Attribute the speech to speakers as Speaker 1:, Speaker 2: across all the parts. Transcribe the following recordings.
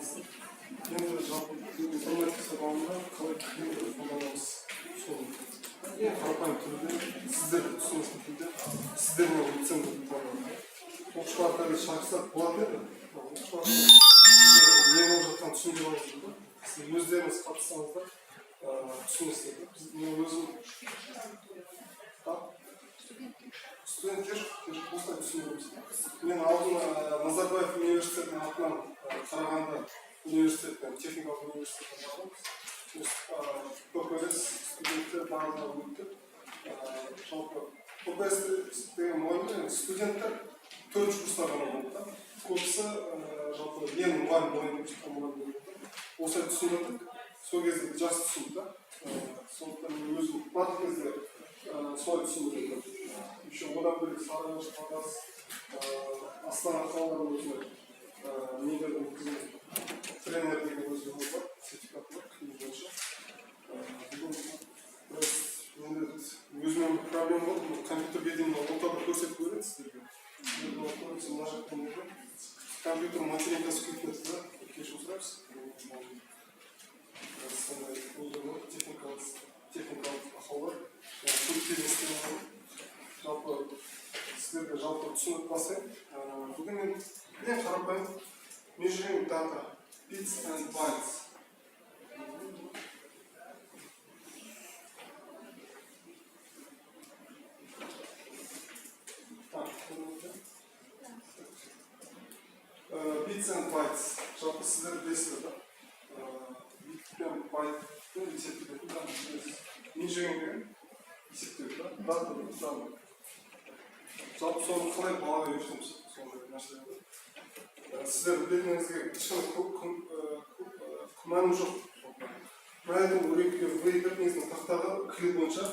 Speaker 1: енді жалпы информатика сабағында қалай кіргенді қолданамыз сол ең қарапайым түрде сіздерді түсінетін түрде сіздермен өтсем деп қолданады. Оқушыларға шақырсақ болады еді. Оқушыларға не болып жатқанын түсіндіре аласыз ба? Сіз өздеріңіз қатыссаңыздар түсінесіздер. Біз мен өзім студенттер осылай түсіндіреміз. Мен алдын Назарбаев университетінің атынан Қарағанды университетінің техникалық университетінің ППС студенттер барлығы өтті. Жалпы ППС деген мұғалім студенттер 4 курстар ғана болды. Көбісі жалпы ең мұғалім бойында шыққан мұғалім болды. Осылай түсіндірдік. Сол кезде жас түсінді. Сондықтан мен өзім барлық кезде солай түсіндірдім. Еще одан бөлек Сарыағаш, Талас, Астана қалаларының өзіне негізгі өткізген тренер деген өзі бар, сертификаты бар, күйі бойынша. Бүгін біраз өзімен бір проблема болды, компьютерге дейін ортада көрсетіп көреді сіздерге. Сіздерге көрсетіп мына жақтан еді. Компьютер материнкасы күйіп кетті да, кешірім сұраймыз. Сондай техникалық ақаулар, көптеген жалпы сіздерге жалпы түсініп басайын. Бүгін мен ең қарапайым measuring data, bits and bytes. Bits and bytes. Жалпы сіздер білесіздер да. Bit пен byte'ты есептейтін measuring деген есептеу да. Data деген дана. Жалпы соны қалай балаға үйретеміз сондай нәрселерді. Сіздер білетініңізге ешқандай күмәнім жоқ. Правильно өрекке бір негіздің тақтаға кіру бойынша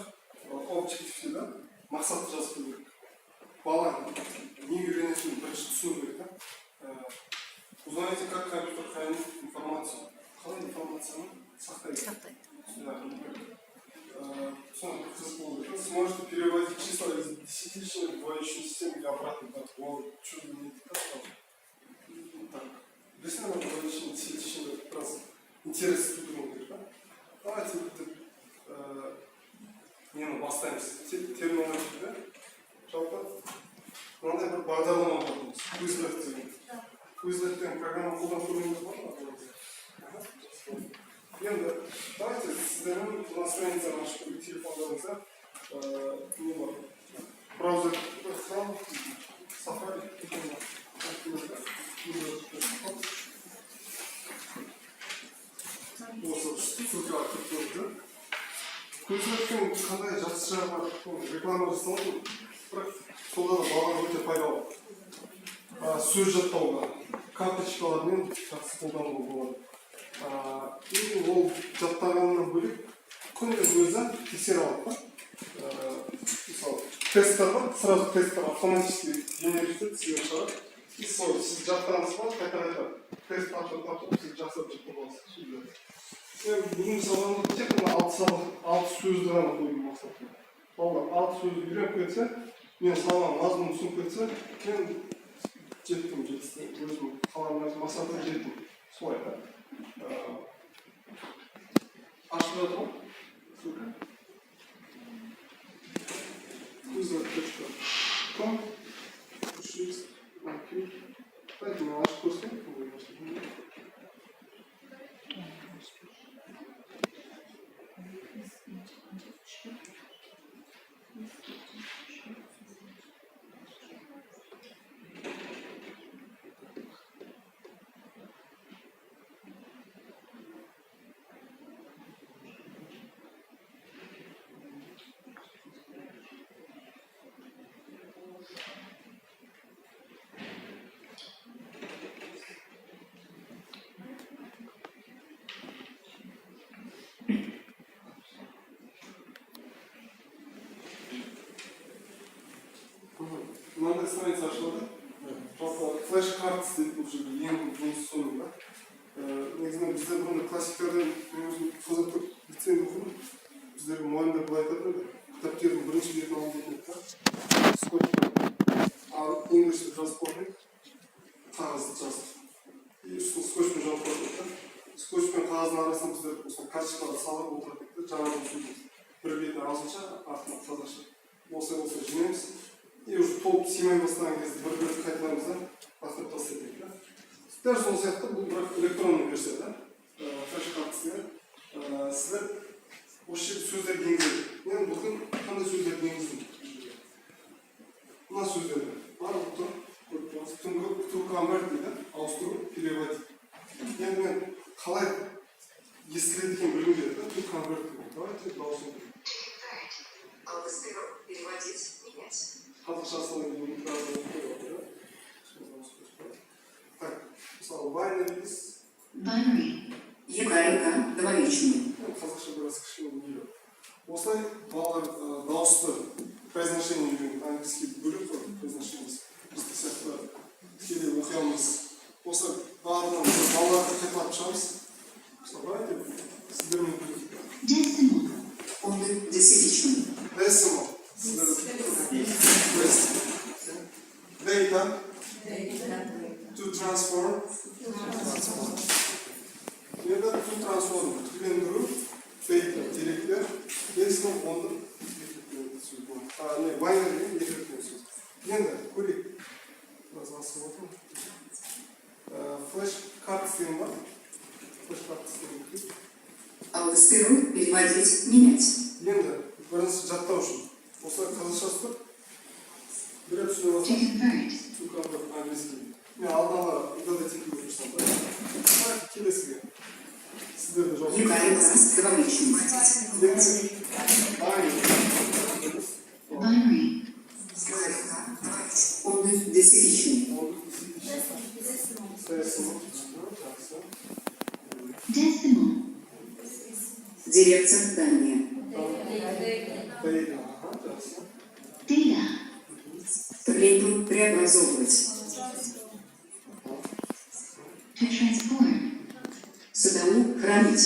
Speaker 1: объективте мақсатты жазып қою керек. Бала не үйренетінін бірінші түсіну керек. Узнаете, как компьютер хранит информацию. Қалай информацияны сақтайды. Сможете переводить числа из десятичной в двоичную систему или обратно. Что вы имеете? Объясняю вам двоичную, десятичную раз интересы придумали. Давайте нені бастаймыз. Терминология, жалпы мынандай бір бағдарлама болдыңыз. Quizlet деген. Quizlet деген программа қолданып көргеніңіз бар ма? Енді давайте сіздердің мына страницаны ашып телефондарыңызда не бар? Браузер Chrome, Safari, осы ссылка арқылы көрді. Quizlet'тің қандай жақсы жағы бар? Реклама жасалады, бірақ солда балаға өте пайдалы. Сөз жаттауға, карточкалармен жақсы қолдануға болады. И ол жаттағаннан бөлек күнде өзі тексере алады. Мысалы, тесттер бар, сразу тесттер автоматически генерировать сізге шығарады. И сол, сіз жаттағаныңыз бар, қайта-қайта тест тартып, сіз жақсырып жаттап аласыз. Бүгін сабағында тек қана 6 сөзді ғана қоюдың мақсаты. Балалар 6 сөзді үйреніп кетсе, мен сабағын мазмұнын түсініп кетсе, мен жеттім, өзім қалаған мақсатына жеттім. Солай да. Ашып жатыр ма? Ссылка. Quizlet.com 3x IQ. Дайте мне ашып көрсетейін. Мынандай страница ашылады. Жалпы флеш-карт дейді бұл жерде ең жұмыс соның да. Негізінен біздер бұны классиктерден қызықтық лицейді оқыдым. Біздерге мұғалімдер былай айтады еді. Кітаптердің бірінші бетін алып кетеді. Скотчпен. Ал инглишті жазып қойып, қағазды жазып. И үстін скотчпен жауып қойып. қағаздың арасына біздер осылай карточкаларды салып отырдық та жаңадан сөйлейміз. Бір бетін ағылшынша, артынан қазақша. Осылай жинаймыз. И уже толып сыймай бастаған кезде бір-бірді қайталамыз да бастап тастайық да. Дәл сол сияқты бұл бірақ электронный версия да. Флеш-картасында сіздер осы жерде сөздерді енгізеді. Мен бүгін қандай сөздерді енгіздім? Мына сөздерді барлық тұр. To convert дейді, ауыстыру, переводить. Енді мен қалай естіледі екен білгім келеді да, to convert дейді. Давайте дауысын көрейік.
Speaker 2: Ауыстыру, переводить, менять.
Speaker 1: Қазақшасына дейін фразаны көріп отыр. Так, мысалы binary дейсіз.
Speaker 2: Binary. Егайка, двоичный.
Speaker 1: Қазақша біраз кішкене нелі. Осылай балалар дауысты произношение үйреніп, английский бөлек қой произношениесі. Бізді сияқты тікелей оқи алмаймыз. Осы барлығын балаларды қайталап шығамыз. Давайте сіздермен көрейік.
Speaker 2: Decimal. Он десятичный.
Speaker 1: Decimal. Data. To transform. Енді to transform. Түрлендіру. Data. Деректер. Decimal онды binary екіліктен сөз. Енді көрейік. Biraz asıl oldu. Flash kart sistemi var. Flash kart sistemi.
Speaker 2: Ауыстыру, переводить, менять.
Speaker 1: Енді бірінші жаттау үшін. Осылай қазақшасы тұр. Бір түсіне басып. Түканды английский. Мен алдын ала библиотекеге көрсем. Келесіге. Сіздерді жауап.
Speaker 2: Егайка, двоичный. Binary. Он десятичный. Decimal. Директор здания. Data. Преобразовывать. To transform. Судову хранить.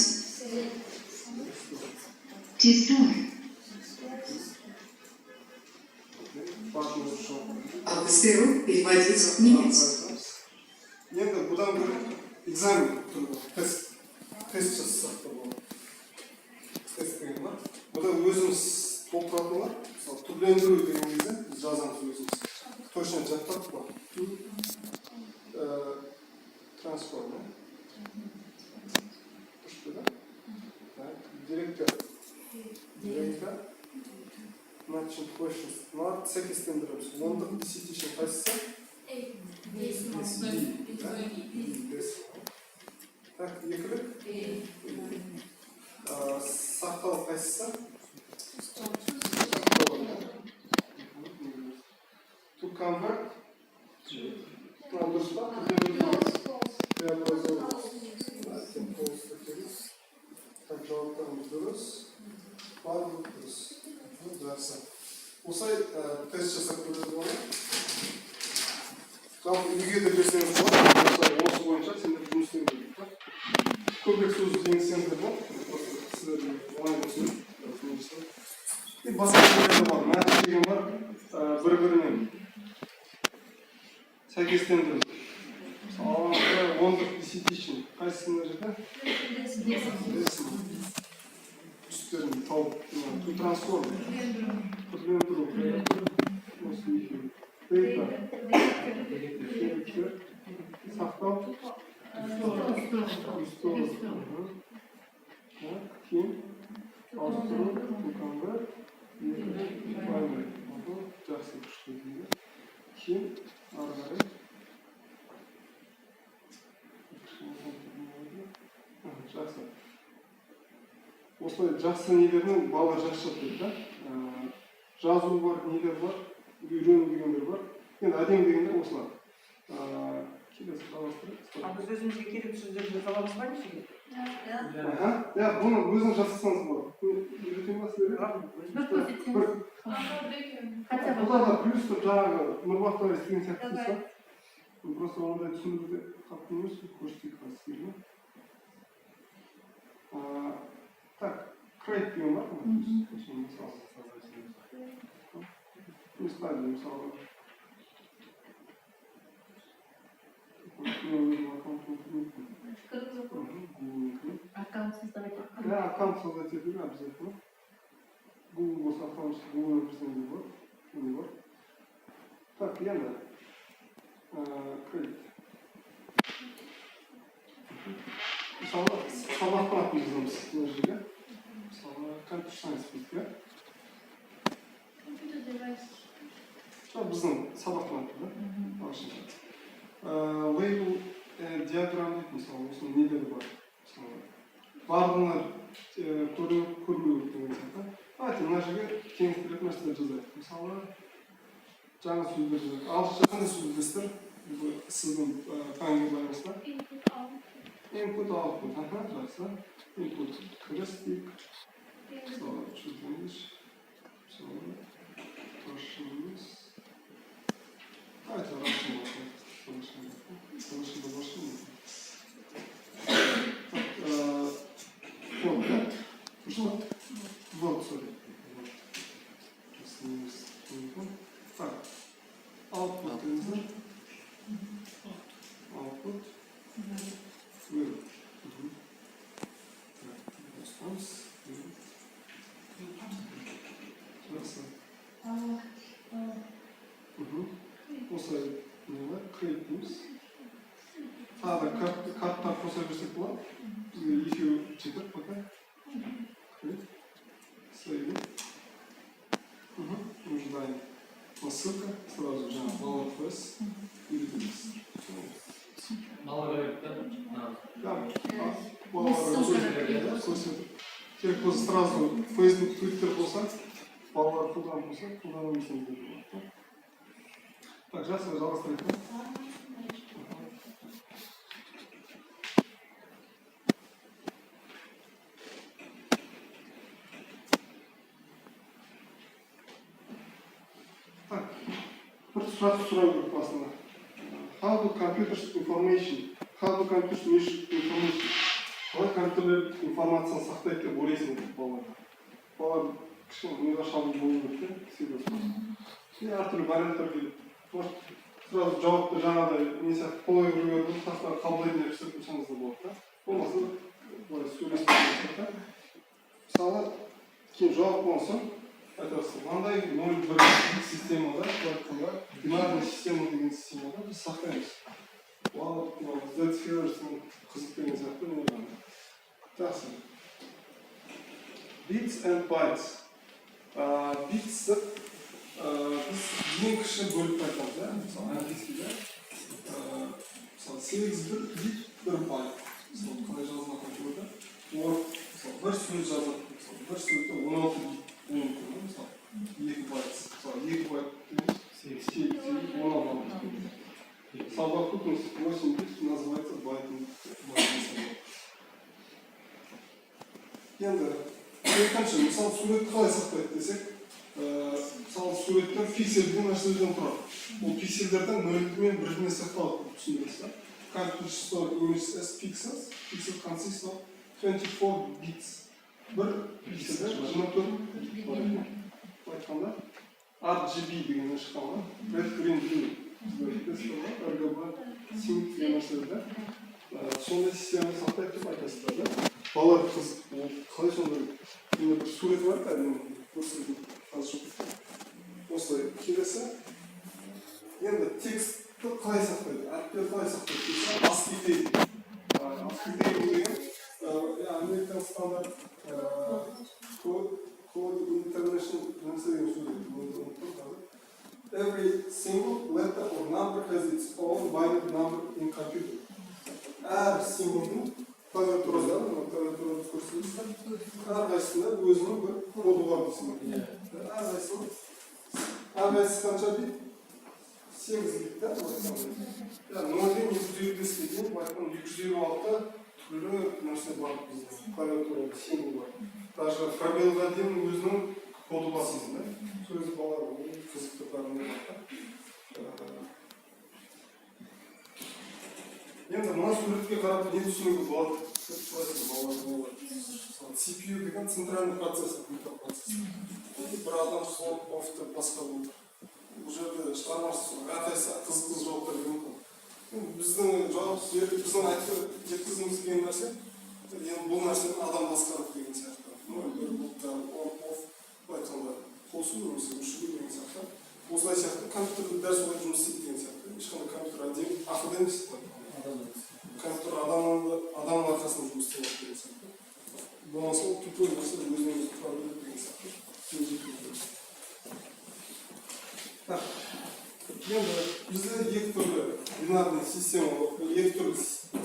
Speaker 2: To store. Ауыстыру, переводить, менять.
Speaker 1: Енді бұдан бір экзамен тұрды. Тест жасасақ та болады. Тест деген бар. Бұда өзіміз толтыратын бар. Мысалы, түрлендіру деген кезде біз жазамыз өзіміз. Точно жаттап бар. Трансформ. Күшті да? Директор. Директор. Matching questions. Мына сәйкестендіреміз. Ондық десятичный қайсысы? Так, екілік. Сақтау қайсысы? To convert. Дұрыс па? Так, жауаптарымыз дұрыс. Барлық дұрыс. Жақсы. Осылай тест жасап көреді оны. Жалпы үйге де берсеңіз болады. Осы бойынша сендер жұмыс істеу керек. Көбірек сөз еңсеңіздер болады. Сіздердің оңай болсын. И басқа нәрселер бар. Мәтін деген бар. Бір-бірімен сәйкестендіру. Мысалы, ондық десятичный. Қайсысы мына жерде? Decimal. Түстерін тауып, to transform. Түрлендіру. Осы екеуі. Data. Сақтау. Кейін ауыстыру. Түканғы. Binary. Жақсы күшті дейді. Кейін ары қарай. Жақсы. Осылай жақсы нелердің балалар жақсы жатыр да. Жазу бар, нелер бар, үйрену дегендер бар. Енді әдем дегендер осылар. Келесі жалғастырып.
Speaker 3: Біз өзімізге керек сөздерді жазаламыз ба нешеге?
Speaker 1: Иә, бұны өзіңіз жасасаңыз болады. Үйретем ба сіздерге? Бұда да плюс тұр жаңағы нұрбақтар естіген сияқты болса. Просто ондай түсіндіруде қатты емес, көрсетейік сіздерге. Так, крейт деген бар ма? Мысалы, мысалы. аккаунт создать етуге обязательно. Google болса автоматически Google кірсеңіз болады. Так, енді кредит. Мысалы, сабақ қылатын біздіміз мына жерге. Мысалы, компьютер сайенс дейік, иә?
Speaker 4: Computer device.
Speaker 1: Сол біздің сабақ қылатын, да? Ағылшынша. Label диаграмм дейді, мысалы, осының нелері бар. Барлығына көрмеу деген сияқты. Давайте мына жерге теңестіретін нәрселер жазайық. Мысалы, жаңа сөздер жазайық. Ағылшынша қандай сөз білесіздер? Сіздің пәнге байланысты.
Speaker 4: Input, output.
Speaker 1: Input, output. Жақсы. Input кіріс дейік. Мысалы, чудовищ. Мысалы, Russian. Давайте Russian болсын. Russian болсын. Вот, да? Что? Вот, sorry. Так. Output user. Output. Вывод. Response. Жақсы. Осылай create дейміз. Тағы да карттар қоса берсек болады. Бізге екеуі жетеді пока. Create. Сейвим. Ожидаем. Ссылка сразу же Valor Press и Redux.
Speaker 5: Мало говорит, да?
Speaker 1: Да, балалар те, кто сразу Facebook, Twitter болса, балалар қолданып өсеміз деп болады. Так, жақсы, жалғастырайық, да? Так, бір сұрақ сұрау керек басында. How do computers information? How do computers measure information? Қалай компьютерлер информацияны сақтайды деп ойлайсың балалар. Балалар кішкене миға шабуыл болу керек, серьез. Әртүрлі варианттар келеді. Может, сразу жауапты жаңағыдай не сияқты қойып жүргенде тастан қабылдайтын нәрсе қойсаңыз да болады, да? Болмаса, былай сөйлесіп кетеді. Мысалы, кейін жауап болса, айтасың, мынандай 0-1 системада, бинарный система деген системада біз сақтаймыз. Ол Z-Feathers'ın қызық деген сияқты не бар. Жақсы. Bits and bytes. Bits'ті біз ең кіші бөліп айтамыз, да? Мысалы, английскийде. Мысалы, 8 бит, 1 байт. Мысалы, қалай жазылған компьютерде. Мысалы, бір сөз жазылған. Мысалы, бір сөзді 16 бит болуы мүмкін. Мысалы, 2 байт. Мысалы, 2 байт деген 16 бит. Совокупность 8 бит называется байтом. Енді, екінші, мысалы, суретті қалай сақтайды десек, мысалы, суреттер пиксельден нәрселерден тұрады. Ол пиксельдерден 0-мен 1-мен сақталады деп түсіндіресіз. Computer store images as pixels. Pixel consists of 24 bits. Бір пиксельде 24 бит бар екен. Айтқанда, RGB деген шыққан, Red, Green, Blue. RGB, симметрия нәрселерде. Сондай системаны сақтайды деп айтасыздар, да? Балалар қызық, қалай сондай бір сурет бар, әдемі, көрсететін қазір жоқ. Осылай келесі. Енді текстті қалай сақтайды, әріптер қалай сақтайды десе, ASCII дейді. ASCII деген American Standard Code International нәрсе деген сөз. Every single letter or number has its own binary number in computer. Әр символдың клавиатурада, клавиатурада көрсетілсе, әрқайсысында өзінің бір коды бар дейсің. Әрқайсысы қанша бит? 8 бит, да? 0-ден 255-ге дейін, байттан 256-та түрлі нәрсе бар біздің клавиатурада символ бар. Даже пробелға дейін өзінің коды бар дейсің, да? Сөз балар қызықты бәріне бар. Енді мына суретке қарап не түсінуге болады? CPU деген центральный процессор, микропроцессор. Бір адам сол офты басқа болды. Бұл жерде шығармашылық әрқайсысы қызық жауаптар берген мүмкін. Біздің жауап, біздің айтып жеткізгіміз келген нәрсе, енді бұл нәрсені адам басқарады деген сияқты. Бір бұлттар, on-off, былай айтқанда қосу немесе өшіру деген сияқты. Осылай сияқты компьютерде дәл солай жұмыс істейді деген сияқты. Ешқандай компьютер ақылды емес. Компьютер адамның арқасында жұмыс істейді деген сияқты. Болмаса ол тупой болса өзіне өзі тұра береді деген сияқты. Так, енді бізде екі түрлі бинарный система, екі түрлі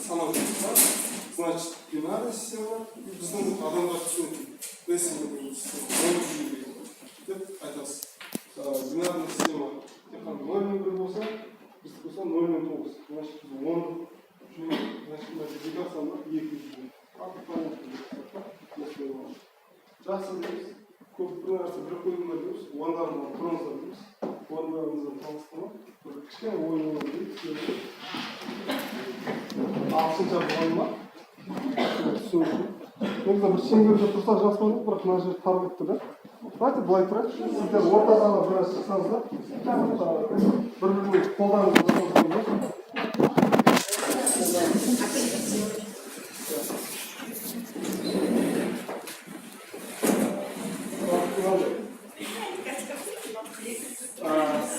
Speaker 1: санау бар. Значит, бинарный система біздің адамдар түсінетін десимальный система, нөл жүйе деп айтасыз. Бинарный система тек қана 0-1 болса, біздікі болса 0-9. Значит, біз 10 жүйе, значит, мультипликацияны 2 жүйе. Жақсы дейміз. Көп бір нәрсе бір қойылымдар дейміз. Ондарын құрыңыздар дейміз. Ондарымызды таныстырма. Бір кішкене ойын дейміз. Ағылшынша болған ма? Түсінікті. Негізі бір шеңберде тұрсақ жақсы болады, бірақ мына жер тар кетті да. Давайте былай тұрайық. Сіздер ортадағы біраз шықсаңыздар. Бір-біріне қолданып отырсаңыздар.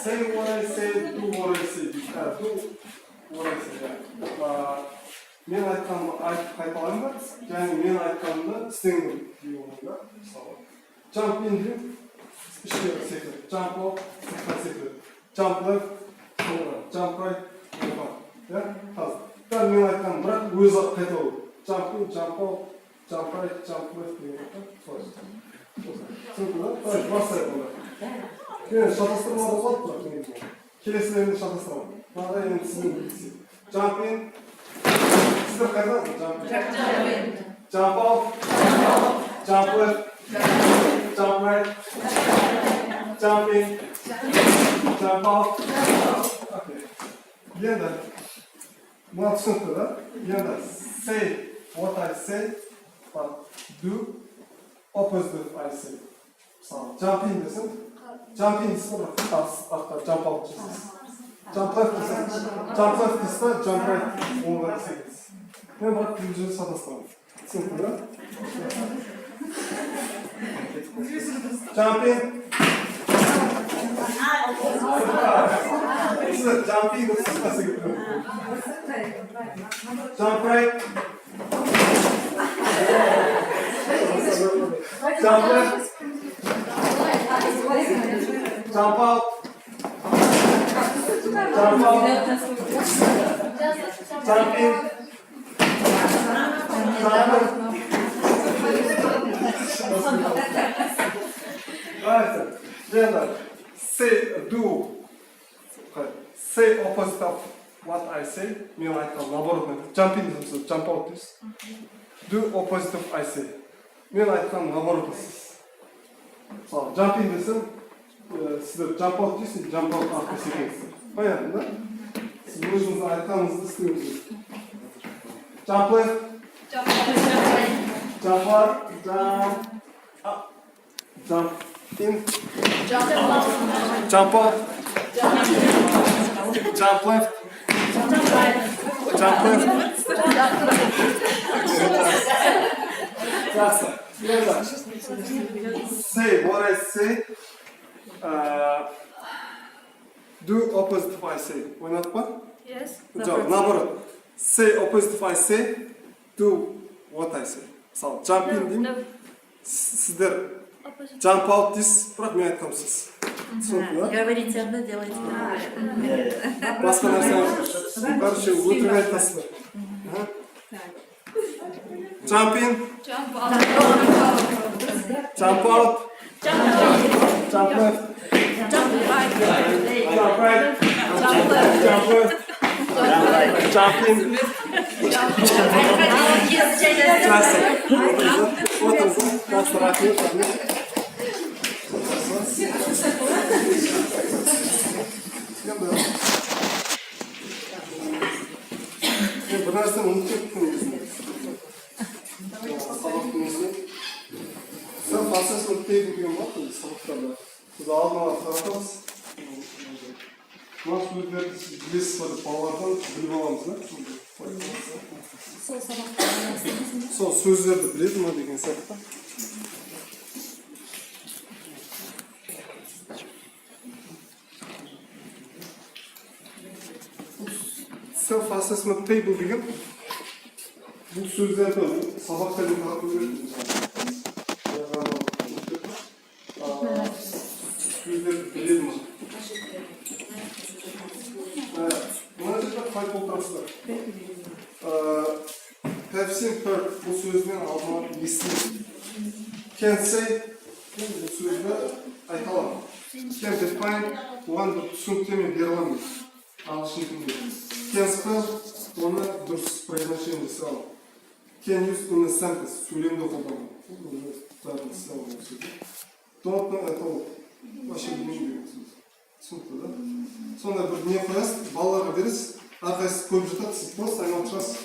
Speaker 1: Say what I say, do what I say. Do what I say. Мен айтқанымды айтып қайталаңдар, және мен айтқанымды істеңдер деу да. Jump in deyim, ішке секіреді. Jump out, сыртқа секіреді. Jump left, jump right, оған. Қазір. Дәл мен айтқаным, бірақ өзі қайталау. Jump in, jump out, jump right, jump left деген. Түсінікті да? Бастайық онда. Шатастырмалар болады бірақ негізі. Келесілерінде шатастырамын. Мынада енді сіздің білгісі. Jump in. Сіздер қайдасыз? Jump in. Jump out. Jump left. Jump right. Jump in. Jump out. Окей. Енді мына түсінікті да? Енді say what I say, but do opposite I say. Мысалы, jump in десің, jump in дейсің бірақ артқа jump out дейсіз. Jump left дейсің, jump left дейсіз ба, jump right оңға дейсіз. Мен бірақ бұл жерде шатастырамын. Түсінікті да? Jump in. Jump in дейсіз ба, jump right. Jump left. Jump out. Jump out. Jump in. Jump out. Right. Then say do. Say opposite of what I say. Мен айтқан наоборот. Jump in дейсіз, jump out дейсіз. Do opposite of I say. Мен айтқан наоборот дейсіз. Мысалы, jump in десем, сіздер jump out дейсіз, jump out артқа секіресіздер. Понятно, да? Сіз өзіңіз айтқаныңызды істеңіздер. Jump left. Jump out. Jump in. Jump out. Jump left. Jump left. Жақсы. Say what I say. Do opposite of I say. Ойнадық па?
Speaker 4: Yes.
Speaker 1: Жоқ, наоборот. Say opposite of I say. Do what I say. Мысалы, jump in деймін. Сіздер jump out дейсіз, бірақ мен айтқам сіз. Түсінікті, да?
Speaker 4: Говорите одно, делайте другое.
Speaker 1: Басқа нәрсе. Короче, өтірік айтасыздар. Jump in.
Speaker 4: Jump out.
Speaker 1: Jump out. Jump left.
Speaker 4: Jump right.
Speaker 1: Jump right.
Speaker 4: Jump left.
Speaker 1: Jump left. Jump in. Жақсы. Отырыңыз. Жақсы, рахмет. Бір нәрсені ұмытып кеттім. Сабақтың өзіне. Сен процесс өтпейді деген болады сабақтарда. Біз алдын ала таратамыз. Мына сөздерді сіз білесіз ба деп балалардан біліп аламыз, да?
Speaker 4: Сол сабақтан
Speaker 1: сол сөздерді біледі ма деген сияқты. Self-assessment table деген бұл сөздерді сабақта деп қарап көреді. Сөздерді біледі ма? Мына жерде қай толтырасыздар? Have seen her бұл сөзбен алдыма естімеді. Can say бұл сөзді айта аламын. Can define оған бір түсініктеме бере аламын. Ағылшын тілінде. Can spell оны дұрыс произношение жасай аламын. Can use in a sentence сөйлемді қолданамын. Don't know at all. Вообще білмеймін деген сөз. Түсінікті, да? Сонда бір не қоясыз, балаларға бересіз, әрқайсысы көп жатады, сіз просто айналып шығасыз.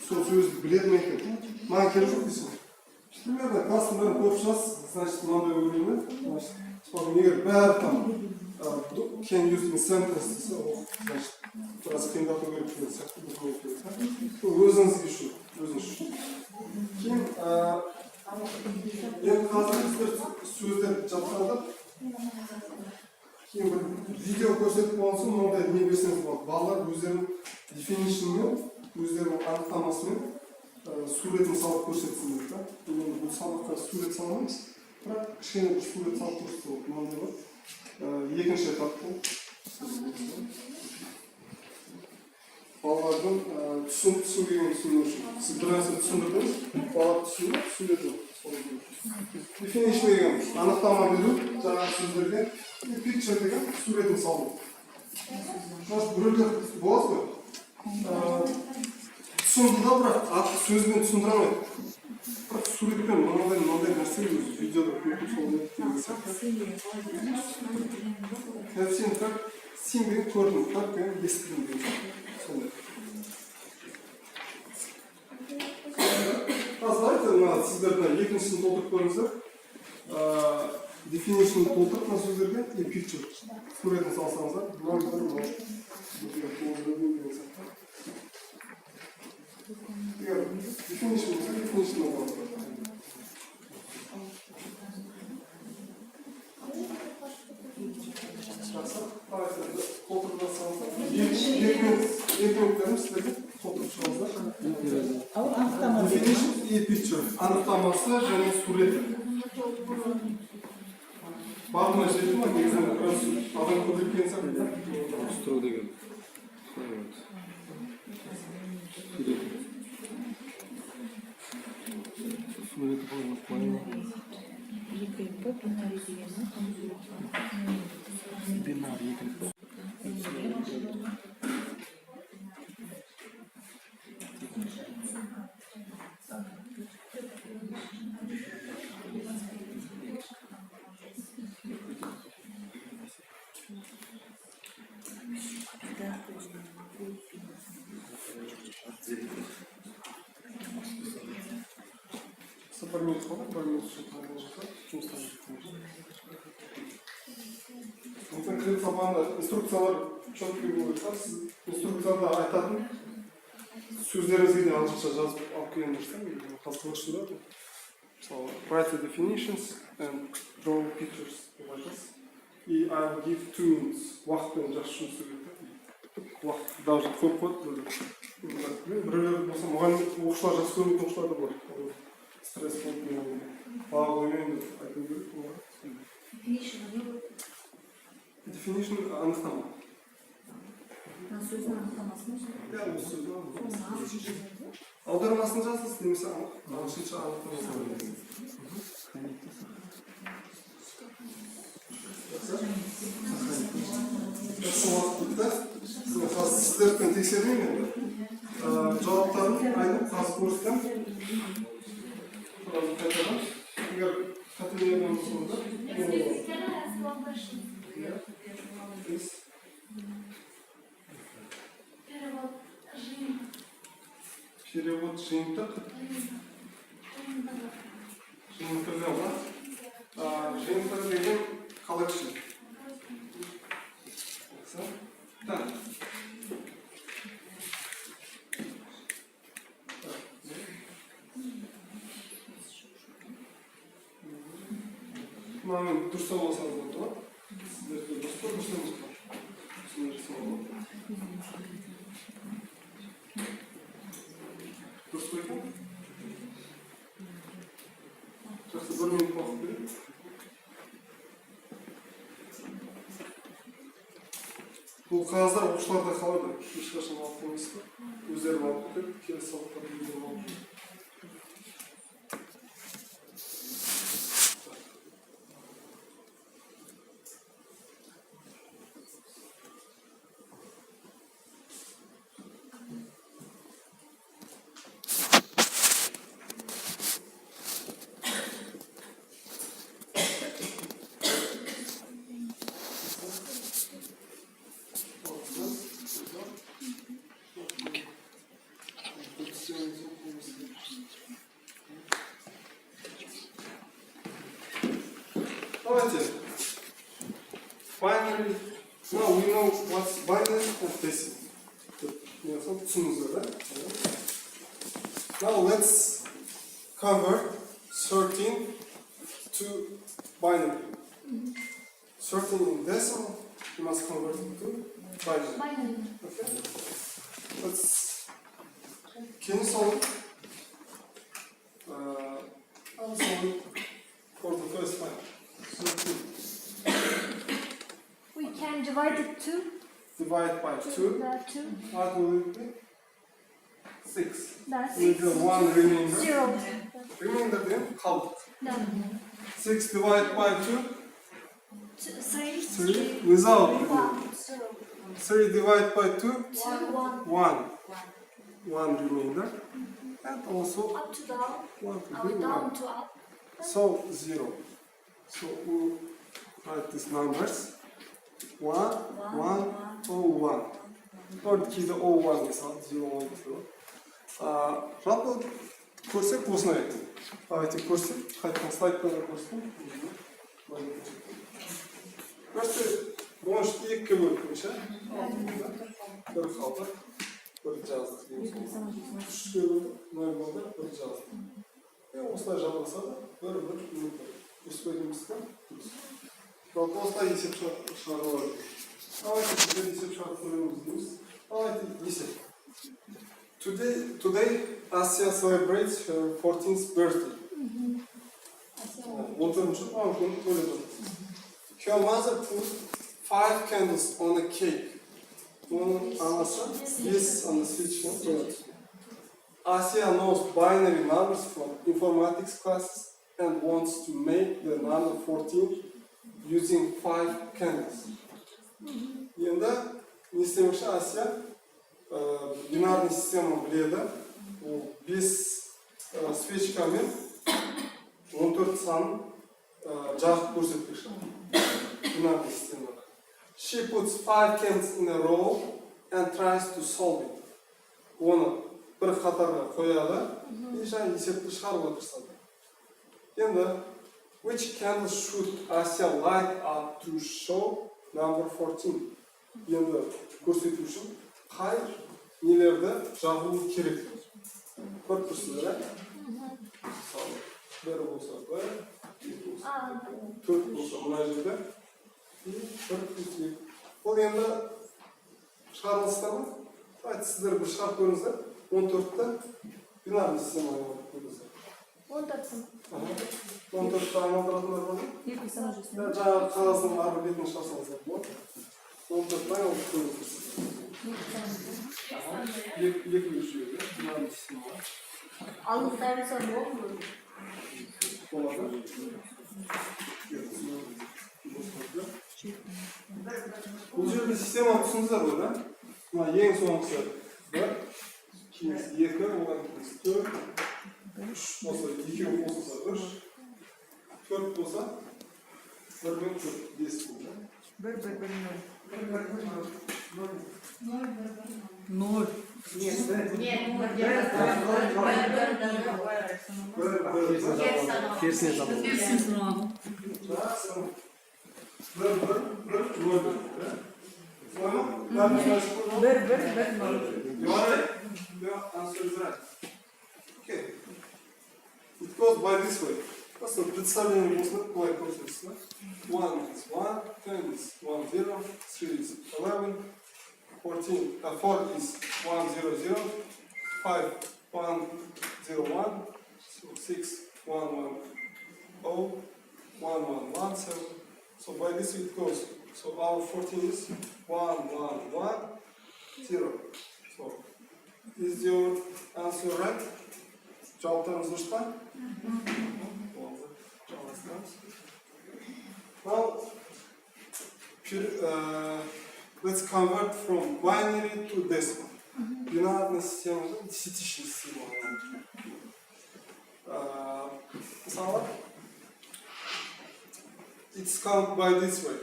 Speaker 1: Сол сөзді біледі ме екен? Маған керек жоқ дейсің. Примерно класстың бәрін көріп шығасыз, значит, мынандай ойлаймын, значит, егер бәрі там can use in sentence десе, значит, біраз қиындату керек деген сияқты білмеу керек. Өзіңізге үшін, өзіңіз үшін. Кейін, енді қазір біздер сөздерді жаттадық. Кейін бір видео көрсетіп болған соң, мынандай не берсеңіз болады. Балалар өздерінің definition'мен, өздерінің анықтамасымен суретін салып көрсетсін дейді. Бұл сабаққа сурет саламыз, бірақ кішкене бір сурет салып көрсетсе болады. Мынандай бар. Екінші этап бұл. Балалардың түсінгенін түсіну үшін. Сіз бір нәрсе түсіндірдіңіз, балалар түсіндірді. Definition деген анықтама беру, жаңағы сөздерге, picture деген суретін салу. Может, біреулер болады ғой? Түсінді да, бірақ сөзбен түсіндіре алмайды. Бірақ суретпен мынандай нәрсе видеода көріп солай деген сияқты. Сен как сен деген көрдім, как деген естідім деген сондай. Қазір айтты, сіздердің екіншісін толтырып көріңіздер. Definition толтырып мына сөздерге и picture суретін салсаңыздар, definition анықтамасы және суреті. Барлығына жетті ма? Негізінен біраз адам көбірек келсе
Speaker 6: Стру деген. Суреті қойылып қойылып. Бинар екілік.
Speaker 1: Сапармен қалып, бармен шыққан жұмыстан мүмкін сабағында инструкциялар четкий болу керек. Сіз инструкцияда айтатын сөздеріңізге де ағылшынша жазып алып келген дұрыстан, қазір да. Мысалы, write the definitions and draw pictures деп айтасыз. И I will give 2 minutes. Уақытпен жақсы жұмыс істеу керек. Уақыт даже көп қойды. Біреулер болса, оқушылар жақсы көрмейтін оқушылар да бар. Стресс болып келген. Бағы оймен айту керек. Definition анықтама.
Speaker 4: Сөздің анықтамасы ма?
Speaker 1: Иә, осы сөздің анықтамасы. Аудармасын жазыңыз, немесе ағылшынша анықтамасын. Сіздерден тексермеймін енді. Жауаптарын айтып қазір көрсетем. Қайтадан. Егер қателеген сонда. Перевод жиынтық. Жиынтығы бар. Жиынтығы деген collection. Так. Мамин дұрыс болсаңыз болды ғой. Сіздерде дұрыс па, дұрыс емес па? Түсіндірсем болады. Дұрыс па екен? Жақсы, 1 минут уақыт берейін. Бұл қағаздар оқушыларда қалады. Ешқашан алып қоймайсыз ба? Өздері алып кетеді, келесі сабақтарда өздері алып кетеді. Давайте. Binary. Now we know what's binary and decimal. Now let's convert 13 to binary. 13 in decimal, you must convert it to binary. Okay? Can you solve it? I'll solve it for the first time. 13.
Speaker 7: We can divide it to
Speaker 1: Divide by 2.
Speaker 7: that 2.
Speaker 1: What will it be? 6.
Speaker 7: That's
Speaker 1: With the 1 remainder.
Speaker 7: 0.
Speaker 1: Remainder then half.
Speaker 7: Then
Speaker 1: 6 divided by 2.
Speaker 7: 3.
Speaker 1: 3. Without
Speaker 7: 1. 0.
Speaker 1: 3 divided by 2.
Speaker 7: 1.
Speaker 1: 1. 1 remainder. And also
Speaker 7: Up to down.
Speaker 1: 1 to
Speaker 7: Are we
Speaker 1: be
Speaker 7: down
Speaker 1: 1.
Speaker 7: to up?
Speaker 1: So 0. So we'll write these numbers. 1, 1, 1. Or кейде 1 дей салады, 0 0. Жалпы көрсек осындай. Давайте көрсек, қайтадан слайдтарда көрсек. Просто можете екіге бөліп қойшы. Бір қалды, бір жаздық. Үшке бөліп, 0 болды, бір жаздық. Осылай жалғасады, бір минут. Дұрыс па дейміз бе? Жалпы осылай есеп шығарылады. Давайте теперь есеп шығарып көреміз дейміз. Давайте есеп. Today Asya celebrates her 14th birthday. 14-ші туған күнін тойлап жатыр. Her mother put 5 candles on a cake. Оның анасы 5 ана свечканы қояды. Asya knows binary numbers from informatics classes and wants to make the number 14 using 5 candles. Енді не істемекші Асия бинарный системаны біледі. Ол 5 свечкамен 14 санын жағып көрсетпекші. Бинарный системада. She puts 5 candles in a row and tries to solve it. Оны бір қатарға қояды, и жаңа есепті шығаруға тырысады. Енді, which candle should Asya light up to show number 14? Енді көрсету үшін қай нелерді жағу керек? Бір тұрсыздар, бір болса бір, төрт болса мына жерде, и бір үстек. Ол енді шығарылыстар ма? Сіздер бір шығарып көріңіздер. 14-ті бинарный системаға көріңіздер. 14-ті айналдыратындар бар ма? Жаңағы қағаздың арғы бетіне шығарсаңыздар болады. 14-ті айналдырып көріңіздер. Екі жүйеге бинарный системаға.
Speaker 7: Алып дәрісі болды ма?
Speaker 1: Болады. Бұл жерде системаны түсіндіңіздер ғой, да? Мына ең соңғысы 1, кейін 2, одан кейін 4, 3 болса, 2 болса 3, 4 болса 1 мен 4, 5 болды.
Speaker 3: 1 1 1
Speaker 4: Ноль.
Speaker 6: Керісіне табылды.
Speaker 1: Жақсы. 1 1 1 0. Понял? Бәрін сөйлесіп қойған?
Speaker 3: 1 1 1 0.
Speaker 1: You are right? Your answer is right. Okay. It goes by this way. Просто представление будет like this. 1 is 1, 10 is 1, 0, 3 is 11, 14, 4 is 1, 0, 0, 5, 1, 0, 1, so 6, 1, 1, 0, 1, 1, 1, 7. So by this it goes. So our 14 is 1, 1, 1, 0. So is your answer right? Cevaplarınız dış mı? Now, let's convert from binary to decimal. Бинарная система, десятичная система. Мысалы, it's counted by this way.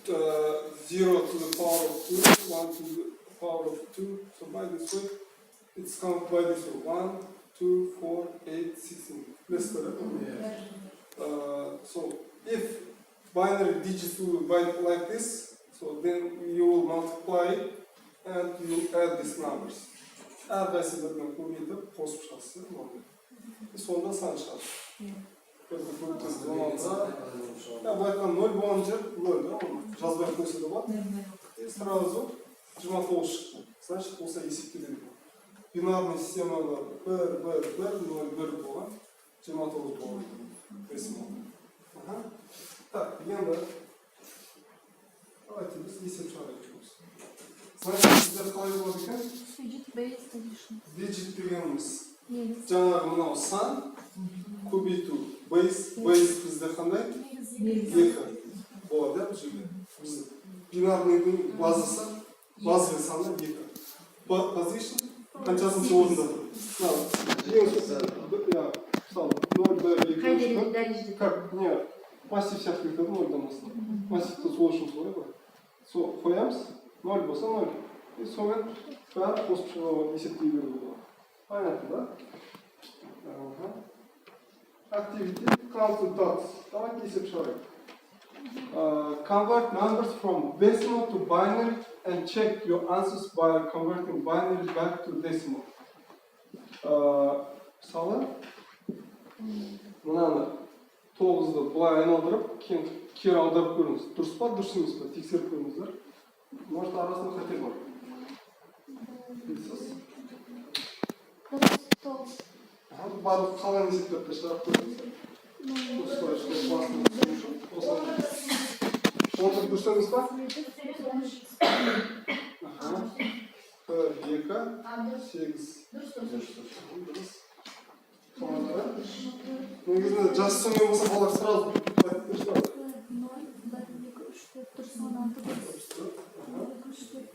Speaker 1: 0 to the power of 2, 1 to the power of 2. So by this way, it's counted by this way. 1, 2, 4, 8, 16. Let's start it. So if binary digits will be like this, so then you will multiply it and you will add these numbers. Әрқайсыларына көбейтіп қосып шығасыз. Сонда сан шығады. Былай айтқан 0 болған жер 0, да? Жазбай ақ қойса да болады. И сразу 29 шықты. Значит, болса есептеледі. Бинарный системада 1, 1, 1, 0, 1 болған. 29 болған. Decimal. Так, енді давайте біз есеп шығарайық. Значит, сіздер қалай болады екен? Digit дегеніміз жаңағы мынау сан, көбейту, base бізде қандай? 2 болады, бұл жерде. Біз бинарныйдың базасы, базовый саны 2. Position қаншасыншы орында тұр? Мысалы, 0, 1, 2, как? Нет, массив сияқты кетеді 0-дан бастап. Массивті сол үшін солай ғой. Сол қоямыз, 0 болса 0. И сонымен бәрі қосып шығуға есептей беруге болады. Понятно, да? Activity, count to dots. Давайте есеп шығарайық. Convert numbers from decimal to binary and check your answers by converting binary back to decimal. Мысалы, мынаны 9-ды былай айналдырып, кері аударып көріңіз. Дұрыс па, дұрыс емес па? Тексеріп көріңіздер. Может, арасында қате бар. Білсіз? Барлық қалған есептерді шығарып көріңіздер. Осылай шығып басын түсіріп. Онтық дұрыс емес па? 2, 8. Негізінде жас сөмен болса балар сразу айтып берші.
Speaker 7: 0, 1, 2, 3, 4, 5, 6, 7,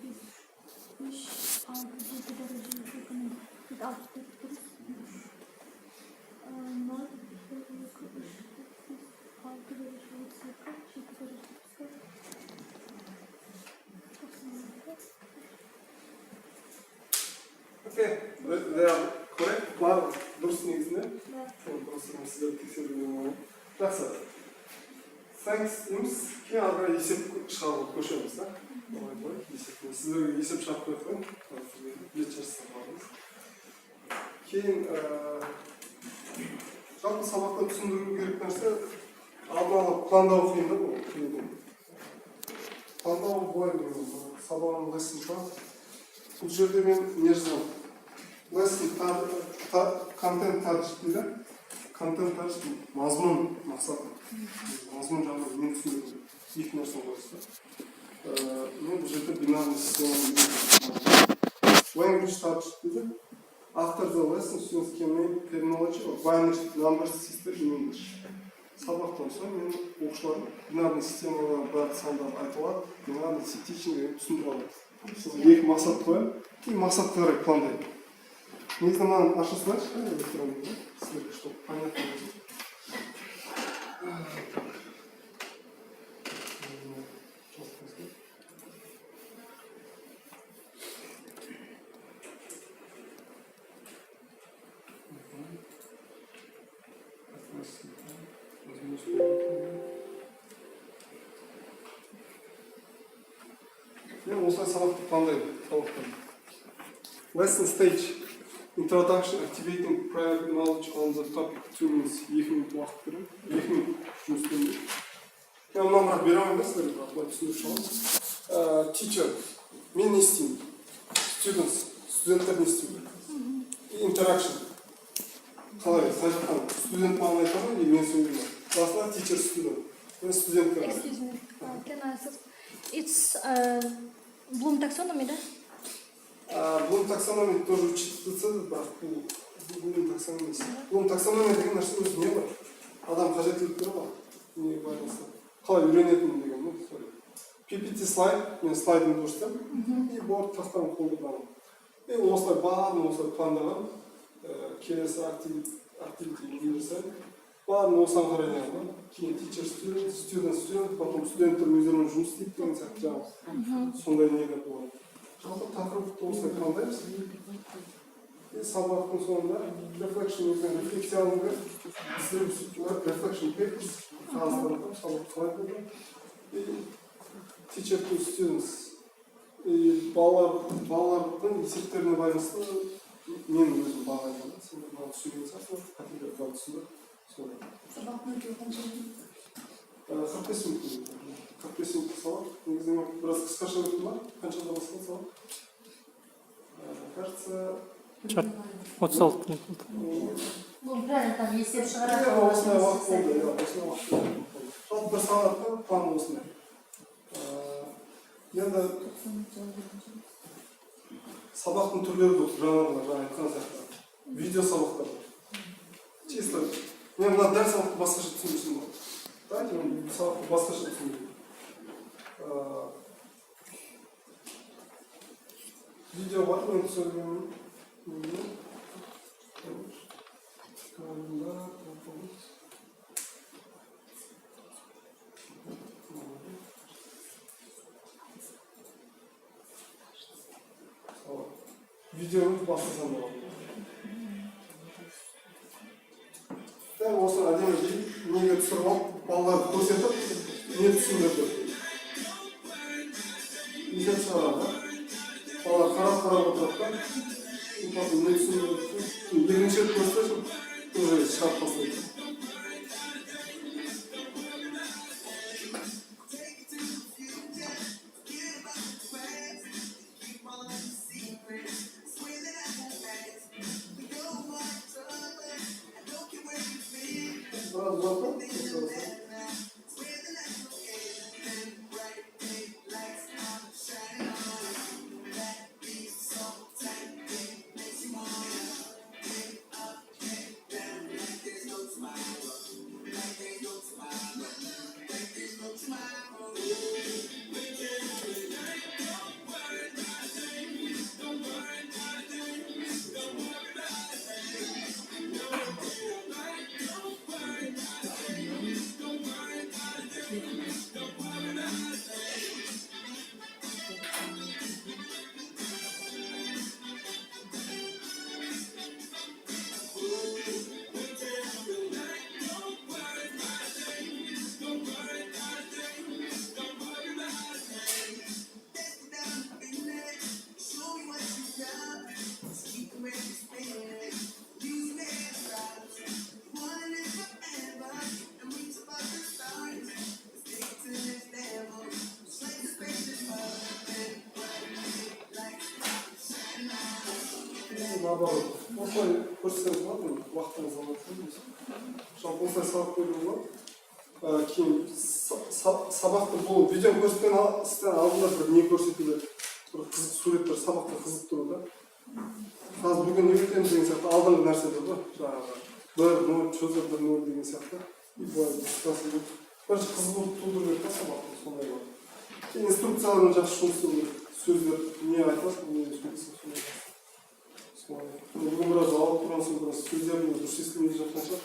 Speaker 1: Okay, they are correct. Бар дұрыс негізінде. Просто сіздер тексерген болған. Жақсы. Thanks дейміз. Кейін ары есеп шығарып көшеміз, да? Сіздерге есеп шығарып қойған. Бет жарыстан барыңыз. Кейін жалпы сабақта түсіндіру керек нәрсе алдын ала пландау қиын да бұл. Пландау былай деген сабағын lesson plan. Бұл жерде мен не жазамын? Lesson content target дейді. Content target мазмұн мақсаты. Мазмұн жағынан мен түсіндіру. Екі нәрсені қойсыздар. Мен бұл жерде бинарный системаны language target дейді. After the lesson, students can make terminology of binary number system in English. Сабақтан соң мен оқушылар бинарный системалар бар сандарды айтылады, бинарный teaching түсіндіріп алады. Сіз екі мақсат қойып, кейін мақсатқа қарай пландайды. Негізі маған ашылсынайшы, электронды, сіздерге что понятно будет. Мен осылай сабақты пландаймын. Lesson stage in Introduction activating prior knowledge on the topic 2 minutes. 2 минут уақыт беремін. 2 минут жұмыс істеймін. Мен мынаны бірақ бере алмаймын да сіздерге, былай түсіндіріп шығамын. Teacher, мен не істеймін? Students, студенттер не істеймін? Interaction. Қалай, сай жатқан студент маған айтады ма, мен сөйлеймін. Басында teacher, student. Мен студентке қараймын.
Speaker 7: Excuse me. Can I ask? It's Bloom taxonomy, да?
Speaker 1: Bloom taxonomy тоже учитывается, бірақ бұл Bloom taxonomy емес. Bloom taxonomy деген нәрсе өзі не бар? Адам қажеттіліктері бар. Не байланысты. Қалай үйренетін деген, ну, PPT слайд, мен слайдын көрсетемін, и борд тақтаны қолданамын. И осылай барын осылай пландаған, келесі activity не жасайды. Барын осыған қарай не алды. Кейін teacher, student, потом студенттер өздерімен жұмыс істейді деген сияқты жаңағы. Сондай нелер болады. Жалпы тақырыпты осылай пландаймыз. И сабақтың соңында reflection өзінің рефлексиялығы, reflection papers, қағаздарда сабақ қалай болды. И teacher to students. И балалардың есептеріне байланысты мен өзім бағалаймын. Сендер маған түсінген сияқты, қателер бар түсіндір.
Speaker 4: Сабақтың өтуі қанша минут?
Speaker 1: 45 минут. 45 минут сабақ. Негізі мен біраз қысқаша өттім ба? Қаншада басталды сабақ? Кажется...
Speaker 6: 36 минут болды.
Speaker 4: Ну, правильно, там есеп шығарады.
Speaker 1: Осындай уақыт болды, осындай уақыт болды. Жалпы бір сағатта план осындай. Енді сабақтың түрлері болды, жаңа айтқан сияқты. Видео сабақтар бар. Чисто, мен мына дәл сабақты басқаша түсінбесін болды. Дайте, мен сабақты басқаша түсінбеймін. Видео бар, мен түсінбеймін. Видеоны бастасам болады. Дәл осы әдемі неге түсіріп алып, балаларды көрсетіп, не түсіндірді. Есеп шығарады. Балалар қарап отырып та, не түсіндірді. Екінші рет көрсетіп, уже шығарып бастайды. Наоборот, осылай көрсетсеңіз болады, уақытыңыз алады. Жалпы осылай сабақ беруге болады. Кейін сабақты бұл видео көрсеткен алдында бір не көрсетуді, бір қызық суреттер, сабақта қызық тұру да. Қазір бүгін не өтеміз деген сияқты алдыңғы нәрселер бар. Жаңағы бір нөл, чөзір бір нөл деген сияқты. И былай дискуссия өтіп. Бірінші қызық болып тудыру керек та сабақты, сондай бар. Кейін инструкцияларын жақсы жұмыс істеу керек. Сөздер не айтасың, не сөйлейсің, сондай. Бүгін біраз алып тұрған соң біраз сөздерін дұрыс естілмей жатқан шығар.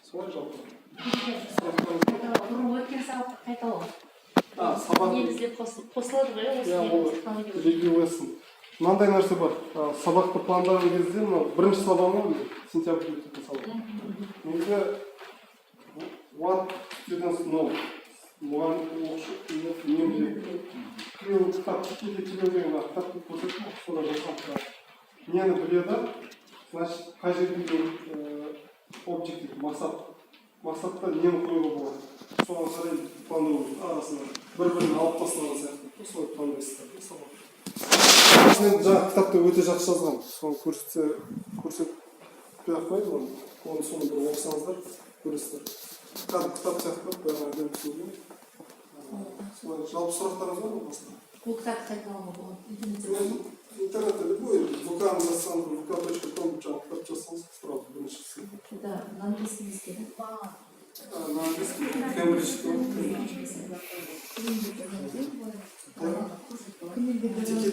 Speaker 1: Солай жалпы.
Speaker 4: Бұрын өткен сабақты қайталау.
Speaker 1: Сабақ.
Speaker 4: Негізде қосылады ғой осы технология.
Speaker 1: Ревью lesson. Мынандай нәрсе бар. Сабақты пландаған кезде бірінші сабағым сентябрьде өтетін сабақ. Негізі what students know. Бұған оқышы не біледі. Мен кітап кітапты көрсеттім, солай жасап тұрады. нені біледі, значит, қай жерде объектив, мақсатта нені қоюға болады. Соған қарай пландау арасында бір-бірін алып тастаған сияқты. Осылай пландайсыздар. Жаңағы кітапта өте жақсы жазған. Соны көрсетпей ақ қояйын оны. Соны бір оқысаңыздар, көресіздер. Кітап сияқты бәрін әдемі түсінген. Жалпы сұрақтарыңыз бар ма басында?
Speaker 4: Бұл кітап қайталануы болады.
Speaker 1: Интернетте любой, ВК-ны жазсаңыз, vk.com жаңағы кітап жазсаңыз сразу бірінші ссылка.
Speaker 4: Это на английском языке, да?
Speaker 1: На английском, Cambridge.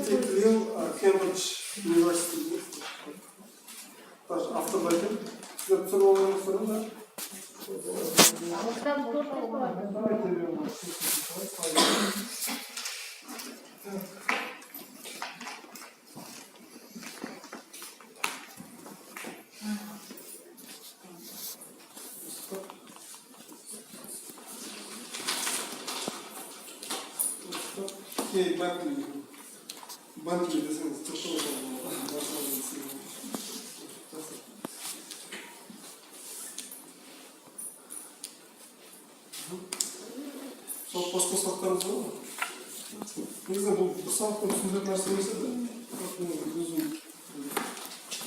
Speaker 1: Текетел, Cambridge университеті. Даже авторлар екен. Сіздер түсіріп алғаныңыздар ма?
Speaker 4: Кітап тоже
Speaker 1: Кей Бентли десеңіз, тұршылы Сол басқа сұрақтарыңыз бар ма? Негізі бұл бір сабақтан түсіндіретін нәрсе емес еді. Өзім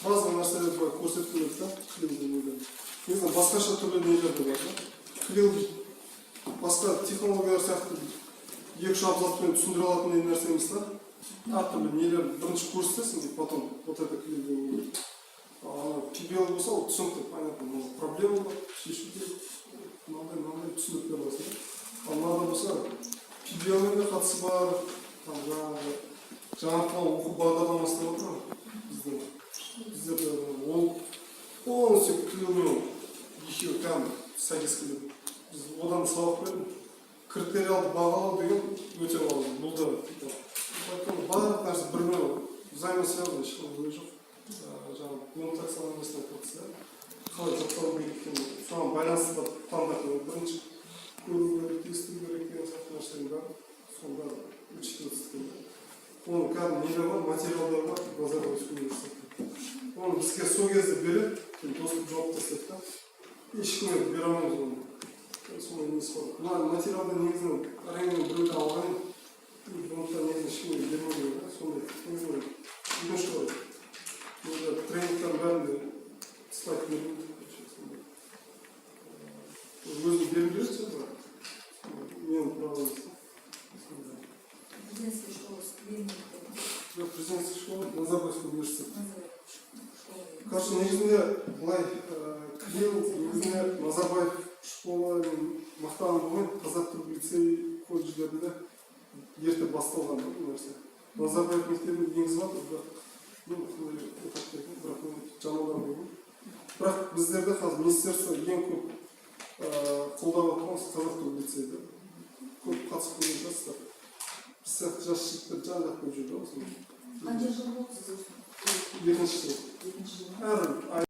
Speaker 1: база нәрселер бар көрсетіп еді да, клеуден өлген. Негізі басқаша түрлі нелер де бар да. Клеуд басқа технологиялар сияқты екі-үш абзацпен түсіндіре алатын нәрсе емес та. Әртүрлі нелер бірінші көрсетесің дейді, потом вот это клеуден өлген. PBL болса, ол түсінікті, понятно, проблема бар, шешу керек. Мынандай түсіндіріп бересің. Ал мынада болса, PBL-ге қатысы бар, жаңағы оқу бағдарламасында отыр ма? Біздерде ол полностью клеумен екеуі кәдімгі сәйкес келеді. Біз одан сабақ бердік. Критериалды бағалау деген өте маңызды. Бұл да барлық нәрсе бірмен взаимосвязано, ешқандай жоқ. Жаңағы Блум таксономиясына қатысты қалай жатталу керек екенін соған байланысты таңдайтын бірінші көру керек, есту керек деген сияқты нәрсенің бәрі сонда учитываться. Оның кәдімгі нелер бар, материалдар бар, Назарбаев университеті. Оны бізге сол кезде береді, доступ жауып тастайды да. Ешкімге бере алмаймыз оны. Сондай несі бар. Мына материалды негізінен әрине біреуден алған, бұнықтан негізінен ешкімге бермейді. Сондай негізінен үйренші бар. Тренингтер бәрінде слайд бермейді. Өзі беріп береді, бірақ менің правым.
Speaker 8: Президентская школа с клиникой.
Speaker 1: Президентская школа, Назарбаев университет. Короче, негізінде былай клеу, негізінде Назарбаев школа мақтаным болмайды, қазақ түрік лицей колледждерінде ерте басталған нәрсе. Назарбаев мектебін енгізіп жатыр, бірақ жамандар болмайды. Бірақ біздерде қазір министерство ең көп қолдап отырған қазақ түрік лицейді. Көп қатысып көрген жастар. Біз сияқты жас жігіттер жан-жақ көп жүрді.
Speaker 8: Қанша жыл болды сіз?
Speaker 1: Екінші жыл.